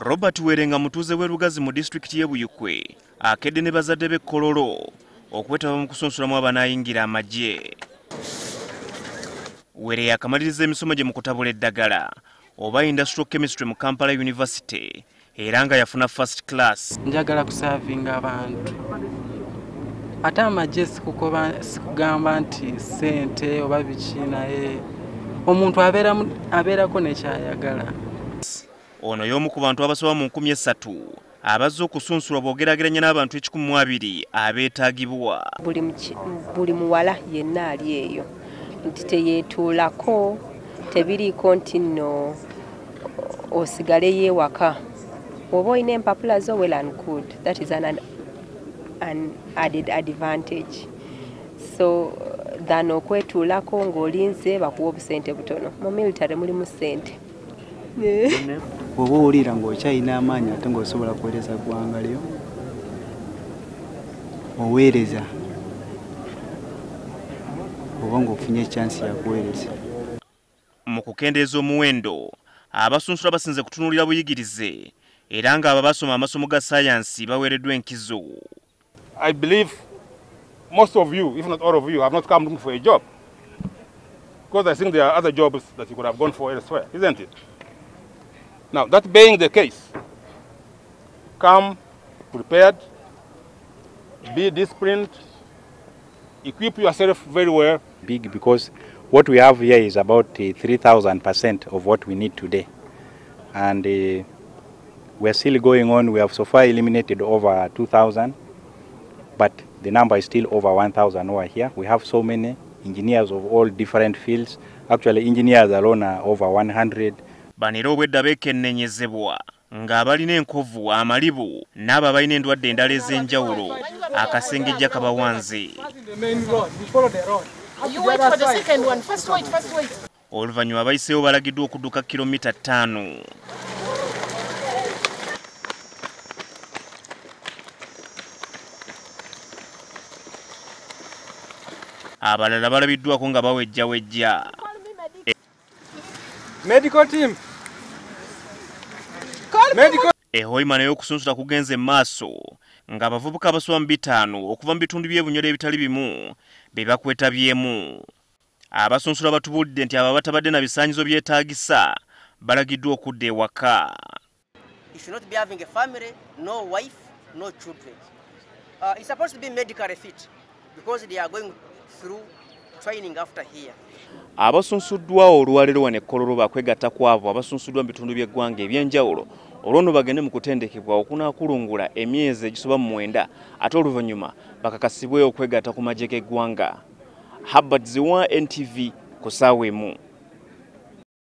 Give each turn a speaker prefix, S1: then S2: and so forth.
S1: Robert Werenga mutuuze w'erugazi mu district y'e Buyukwe akedde ne bazadde b'e Kololo okwetaba mu kusunsulamu abanaayingira amagye. Were yakamaliriza emisomo gye mu kutabula eddagala oba industrial chemistry mu Kampala University era nga yafuna first class.
S2: Njagala kusavinga abantu. Ate amagye sikugamba nti sente oba biki naye omuntu abeerako nekyayagala.
S1: Ono y'omu ku bantu abasoba mu 3,000 abazze okusunsulwa boogeraageranya n'abantu 120 abeetagibwa.
S3: Buli muwala yenna ali eyo nti teyeetuulako tebiriiko nti nno osigale yeewaka. Oba olina empapula zo well and good. That is an added advantage. So than okwetuulako ng'olinze bakuwa obusente butono. Mu military mulimu ssente.
S4: Oba owulira ng'okyalina amaanyi ate ng'osobola kuweereza ggwanga lyo oweereza oba ng'ofunye chance ya kuweereza.
S1: Mu kukendeeza omuwendo abasunsula basinze kutunuulira buyigirize era nga abo basoma amasomo ga sayansi baweereddwa enkizo.
S5: I believe most of you, if not all of you, have not come looking for a job, because I think there are other jobs that you could have gone for elsewhere, isn't it? Now, that being the case, come prepared, be disciplined, equip yourself very well.
S6: Big, because what we have here is about 3,000% of what we need today. And we're still going on. We have so far eliminated over 2,000, but the number is still over 1,000 over here. We have so many engineers of all different fields. Actually, engineers alone are over 100.
S1: Banero obwedda beekenneenyezebwa ng'abalina enkovu amalibu n'abo abalina endwadde endala ez'enjawulo akasengejja kabawanze. Oluvannyuma abayiseewo balagiddwa okudduka kilomita 5. Abalala balabiddwako nga bawejjawejja.
S2: Medical team.
S1: Ehoima n'ey'okusunsula kugenze maaso nga abavubuka abasoba mu 5 okuva mu bitundu by'ebunyola ebitali bimu be bakwetabyemu. Abasunsula batubulidde nti abo batabadde na bisaanyizo byetaagisa balagiddwa okudda ewaka.
S7: You should not be having a family, no wife, no children. It's supposed to be medically fit because they are going through training after here.
S1: Abasunsuddwa olwaleero wano e Kololo bakwegattako abo abasunsuddwa mu bitundu by'eggwanga eby'enjawulo olwono bagende mu kutendekebwa okunaakulungula emyezi egisoba mu 9 ate oluvannyuma bakakasibwe okwegatta ku magye g'eggwanga. Habbat Ziwa NTV ku ssaawa emu.